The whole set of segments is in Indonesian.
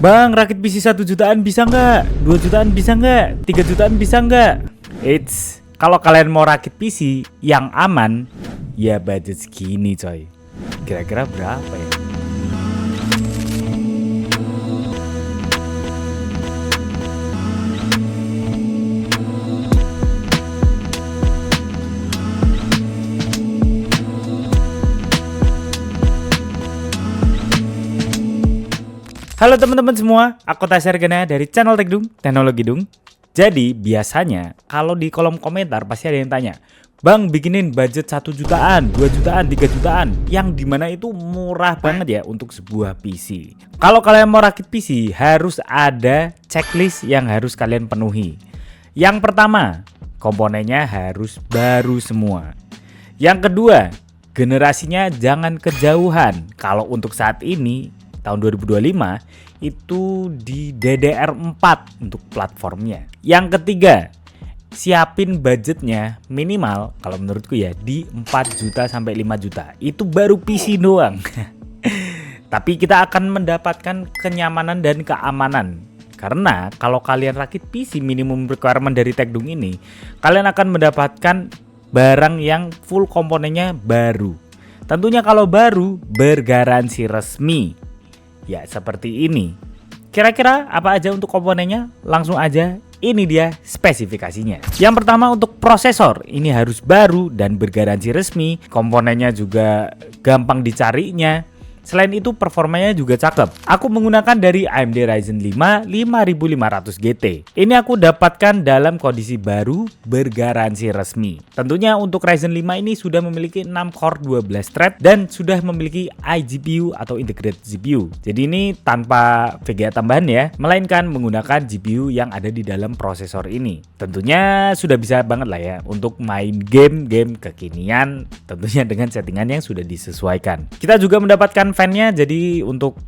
Bang, rakit PC 1 jutaan bisa nggak? 2 jutaan bisa nggak? 3 jutaan bisa nggak? Eits, kalau kalian mau rakit PC yang aman, ya budget segini coy. Kira-kira berapa ya? Halo teman-teman semua, aku Tasya Regana dari channel Tekdung, Teknologi Dung. Jadi biasanya kalau di kolom komentar pasti ada yang tanya, Bang bikinin budget 1 jutaan, 2 jutaan, 3 jutaan, yang dimana itu murah banget ya untuk sebuah PC. Kalau kalian mau rakit PC harus ada checklist yang harus kalian penuhi. Yang pertama, komponennya harus baru semua. Yang kedua, generasinya jangan kejauhan. Kalau untuk saat ini tahun 2025 itu di DDR4 untuk platformnya. Yang ketiga, siapin budgetnya minimal kalau menurutku ya di 4 juta sampai 5 juta. Itu baru PC doang. Tapi kita akan mendapatkan kenyamanan dan keamanan. Karena kalau kalian rakit PC minimum requirement dari Tekdung ini, kalian akan mendapatkan barang yang full komponennya baru. Tentunya kalau baru bergaransi resmi. Ya seperti ini. Kira-kira apa aja untuk komponennya? Langsung aja, ini dia spesifikasinya. Yang pertama untuk prosesor, ini harus baru dan bergaransi resmi. Komponennya juga gampang dicarinya. Selain itu performanya juga cakep. Aku menggunakan dari AMD Ryzen 5 5500 GT. Ini aku dapatkan dalam kondisi baru bergaransi resmi. Tentunya untuk Ryzen 5 ini sudah memiliki 6 core 12 thread dan sudah memiliki iGPU atau integrated GPU. Jadi ini tanpa VGA tambahan ya, melainkan menggunakan GPU yang ada di dalam prosesor ini. Tentunya sudah bisa banget lah ya untuk main game-game kekinian, tentunya dengan settingan yang sudah disesuaikan. Kita juga mendapatkan fan-nya, jadi untuk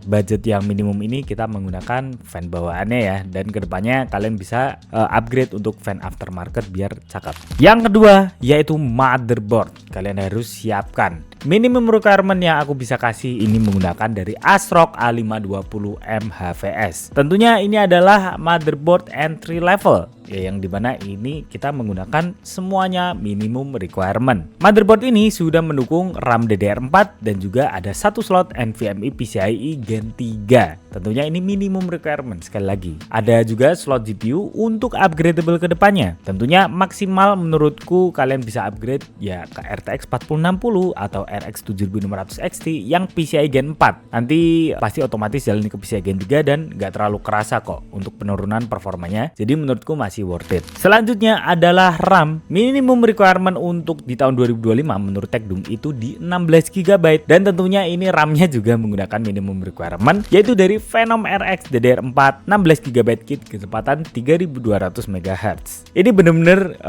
budget yang minimum ini kita menggunakan fan bawaannya ya, dan kedepannya kalian bisa upgrade untuk fan aftermarket biar cakep. Yang kedua yaitu motherboard, kalian harus siapkan. Minimum requirement yang aku bisa kasih ini menggunakan dari ASRock A520 MHVS. Tentunya ini adalah motherboard entry level ya, yang dimana ini kita menggunakan semuanya minimum requirement. Motherboard ini sudah mendukung RAM DDR4 dan juga ada satu slot NVMe PCIe Gen 3. Tentunya ini minimum requirement sekali lagi. Ada juga slot GPU untuk upgradable ke depannya. Tentunya maksimal menurutku kalian bisa upgrade ya ke RTX 4060 atau RX 7600 XT yang PCIe Gen 4. Nanti pasti otomatis jalan ke PCIe Gen 3 dan nggak terlalu kerasa kok untuk penurunan performanya. Jadi menurutku masih worth it. Selanjutnya adalah RAM. Minimum requirement untuk di tahun 2025 menurut Tekdung itu di 16 GB dan tentunya ini RAM-nya juga menggunakan minimum requirement yaitu dari Phenom RX DDR4 16 GB kit kecepatan 3200 MHz. Ini bener-bener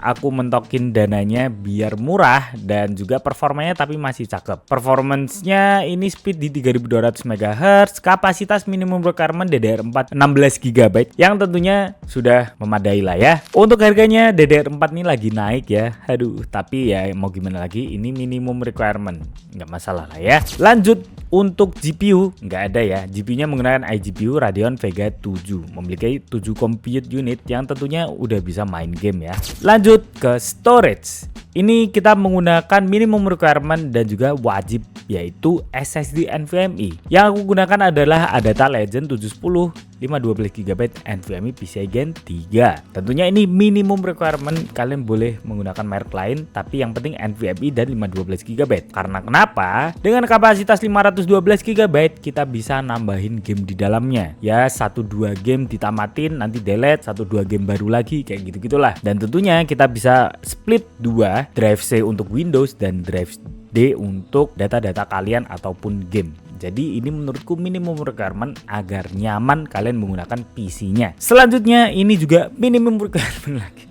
aku mentokin dananya biar murah dan juga performanya tapi masih cakep. Performance-nya ini speed di 3200 MHz, kapasitas minimum requirement DDR4 16 GB yang tentunya sudah memadai lah ya. Untuk harganya DDR4 ini lagi naik ya. Aduh, tapi ya mau gimana lagi, ini minimum requirement. Nggak masalah lah ya. Lanjut untuk GPU, nggak ada ya. GPU-nya menggunakan iGPU Radeon Vega 7, memiliki 7 compute unit yang tentunya udah bisa main game ya. Lanjut ke storage. Ini kita menggunakan minimum requirement dan juga wajib yaitu SSD NVMe. Yang aku gunakan adalah Adata Legend 710 512 GB NVMe PCIe Gen 3. Tentunya ini minimum requirement, kalian boleh menggunakan merek lain tapi yang penting NVMe dan 512 GB. Karena kenapa? Dengan kapasitas 512 GB kita bisa nambahin game di dalamnya. Ya 1-2 game ditamatin, nanti delete 1-2 game baru lagi kayak gitu-gitulah. Dan tentunya kita bisa split 2, drive C untuk Windows dan drive D untuk data-data kalian ataupun game. Jadi ini menurutku minimum requirement agar nyaman kalian menggunakan PC-nya. Selanjutnya ini juga minimum requirement lagi.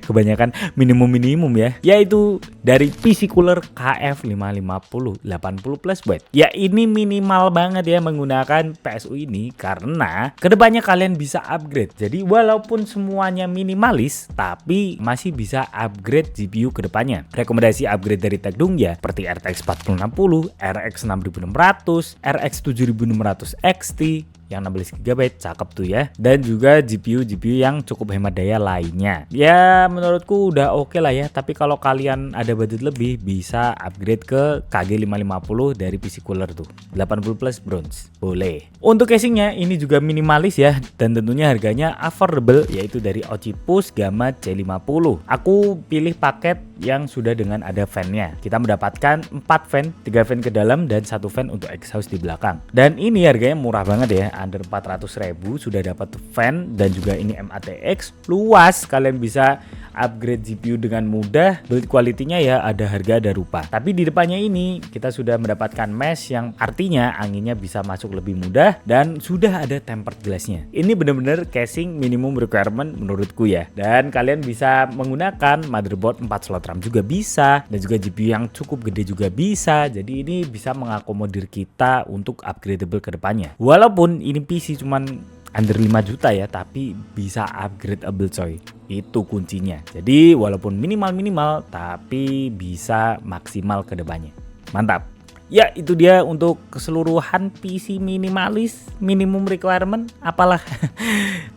Kebanyakan minimum ya, yaitu dari PC Cooler KF550 80 plus watt. Ya ini minimal banget ya menggunakan PSU ini, karena kedepannya kalian bisa upgrade. Jadi walaupun semuanya minimalis, tapi masih bisa upgrade GPU kedepannya. Rekomendasi upgrade dari Tekdung ya seperti RTX 4060, RX 6600, RX 7600 XT yang 16 GB, cakep tuh ya. Dan juga GPU yang cukup hemat daya lainnya. Ya menurutku udah oke lah ya. Tapi kalau kalian ada budget lebih, bisa upgrade ke KG550 dari PC Cooler tuh 80 plus bronze, boleh. Untuk casingnya ini juga minimalis ya, dan tentunya harganya affordable, yaitu dari Olympus Gamma C50. Aku pilih paket yang sudah dengan ada fan-nya. Kita mendapatkan 4 fan, 3 fan ke dalam dan 1 fan untuk exhaust di belakang. Dan ini harganya murah banget ya, under 400.000 sudah dapat fan, dan juga ini MATX luas, kalian bisa upgrade GPU dengan mudah. Build quality-nya ya ada harga ada rupa. Tapi di depannya ini kita sudah mendapatkan mesh yang artinya anginnya bisa masuk lebih mudah, dan sudah ada tempered glass-nya. Ini bener-bener casing minimum requirement menurutku ya. Dan kalian bisa menggunakan motherboard 4 slot RAM juga bisa, dan juga GPU yang cukup gede juga bisa. Jadi ini bisa mengakomodir kita untuk upgradable ke depannya. Walaupun ini PC cuman under 5 juta ya, tapi bisa upgradeable coy. Itu kuncinya. Jadi walaupun minimal tapi bisa maksimal ke depannya. Mantap. Ya itu dia untuk keseluruhan PC minimalis minimum requirement apalah.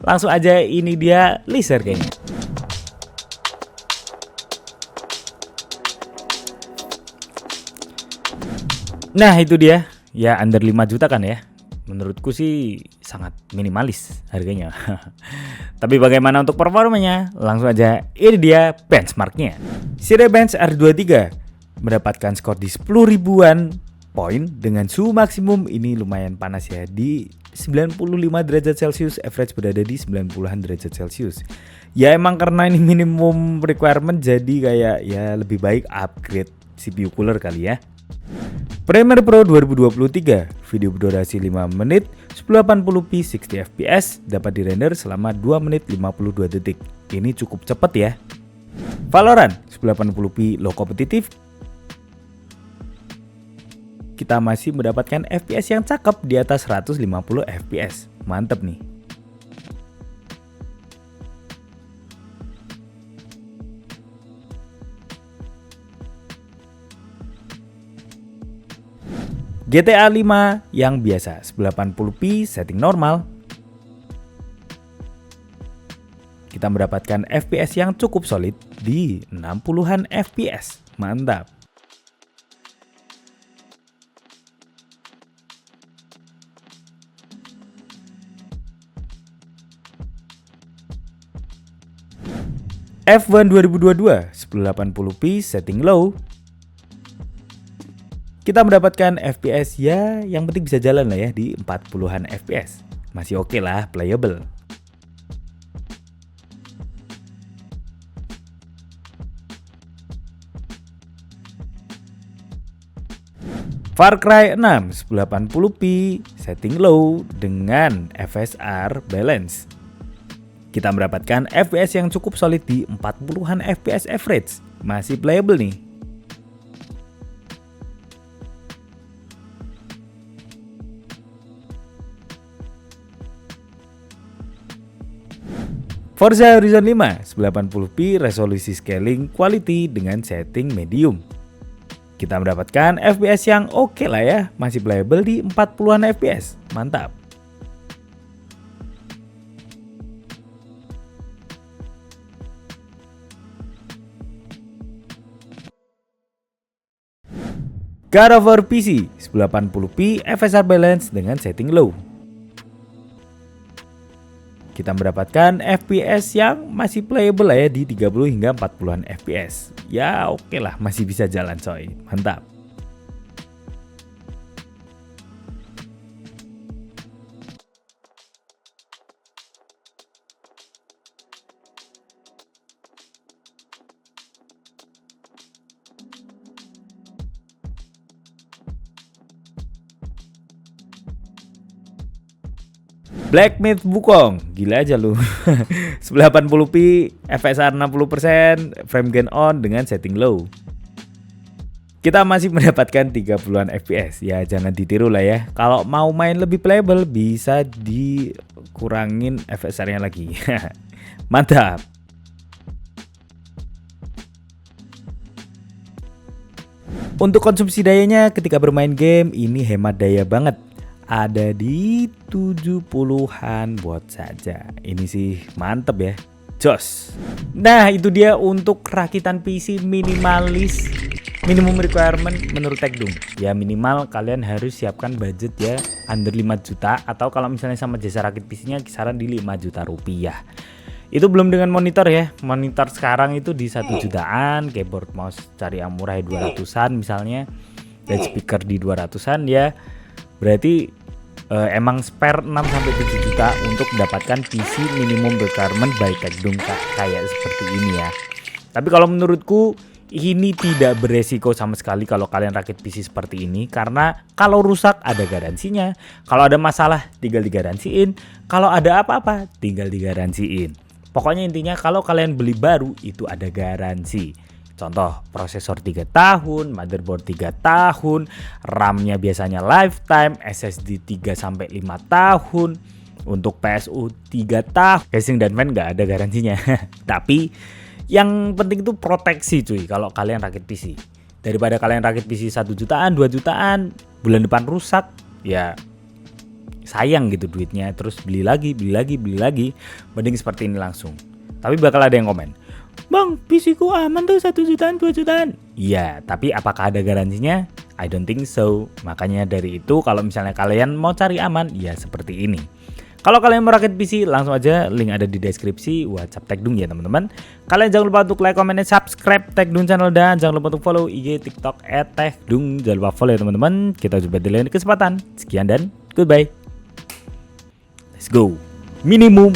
Langsung aja ini dia laser kayaknya. Nah itu dia. Ya under 5 juta kan ya. Menurutku sih sangat minimalis harganya. Tapi bagaimana untuk performanya? Langsung aja ini dia benchmarknya. Cinebench R23 mendapatkan skor di 10 ribuan poin dengan suhu maksimum ini lumayan panas ya, di 95 derajat Celcius, average berada di 90-an derajat Celcius. Ya emang karena ini minimum requirement, jadi kayak ya lebih baik upgrade CPU cooler kali ya. Premiere Pro 2023, video berdurasi 5 menit, 1080p 60 fps, dapat dirender selama 2 menit 52 detik. Ini cukup cepat ya. Valorant 1080p low kompetitif. Kita masih mendapatkan FPS yang cakep di atas 150 fps. Mantep nih. GTA 5 yang biasa 1080p setting normal. Kita mendapatkan FPS yang cukup solid di 60-an fps. Mantap. F1 2022 1080p setting low. Kita mendapatkan FPS ya yang penting bisa jalan lah ya di 40-an FPS. Masih oke lah, playable. Far Cry 6 1080p setting low dengan FSR balance. Kita mendapatkan FPS yang cukup solid di 40-an FPS average. Masih playable nih. Forza Horizon 5 1080p resolusi scaling quality dengan setting medium. Kita mendapatkan FPS yang oke lah ya, masih playable di 40-an FPS. Mantap. God of War PC 1080p FSR balance dengan setting low. Kita mendapatkan FPS yang masih playable lah ya di 30 hingga 40-an FPS. Ya oke lah, masih bisa jalan coy. Mantap. Black Myth Wukong, gila aja lu. 1080p, FSR 60%, frame gain on dengan setting low. Kita masih mendapatkan 30-an FPS. Ya jangan ditiru lah ya. Kalau mau main lebih playable bisa dikurangin FSR-nya lagi. Mantap. Untuk konsumsi dayanya ketika bermain game ini hemat daya banget. Ada di 70-an watt saja. Ini sih mantep ya. Jos. Nah itu dia untuk rakitan PC minimalis. Minimum requirement menurut Tekdung. Ya minimal kalian harus siapkan budget ya under 5 juta. Atau kalau misalnya sama jasa rakit PC-nya kisaran di 5 juta rupiah. Itu belum dengan monitor ya. Monitor sekarang itu di 1 jutaan. Keyboard mouse cari yang murah 200-an misalnya. Dan speaker di 200-an ya. Berarti emang spare 6-7 juta untuk mendapatkan PC minimum requirement by Tekdung kayak seperti ini ya. Tapi kalau menurutku ini tidak beresiko sama sekali kalau kalian rakit PC seperti ini. Karena kalau rusak ada garansinya. Kalau ada masalah tinggal digaransiin. Kalau ada apa-apa tinggal digaransiin. Pokoknya intinya kalau kalian beli baru itu ada garansi. Contoh prosesor 3 tahun, motherboard 3 tahun, RAM-nya biasanya lifetime, SSD 3-5 tahun, untuk PSU 3 tahun, casing dan fan nggak ada garansinya. Tapi yang penting itu proteksi cuy kalau kalian rakit PC. Daripada kalian rakit PC 1 jutaan, 2 jutaan, bulan depan rusak, ya sayang gitu duitnya. Terus beli lagi, mending seperti ini langsung. Tapi bakal ada yang komen, "Bang, PC ku aman tuh 1 jutaan, 2 jutaan." Iya, tapi apakah ada garansinya? I don't think so. Makanya dari itu kalau misalnya kalian mau cari aman, ya seperti ini. Kalau kalian mau rakit PC, langsung aja link ada di deskripsi WhatsApp Tekdung ya teman-teman. Kalian jangan lupa untuk like, comment, dan subscribe Tekdung channel, dan jangan lupa untuk follow IG, TikTok @tekdung. Jangan lupa follow ya teman-teman. Kita jumpa di lain kesempatan. Sekian dan goodbye. Let's go. Minimum.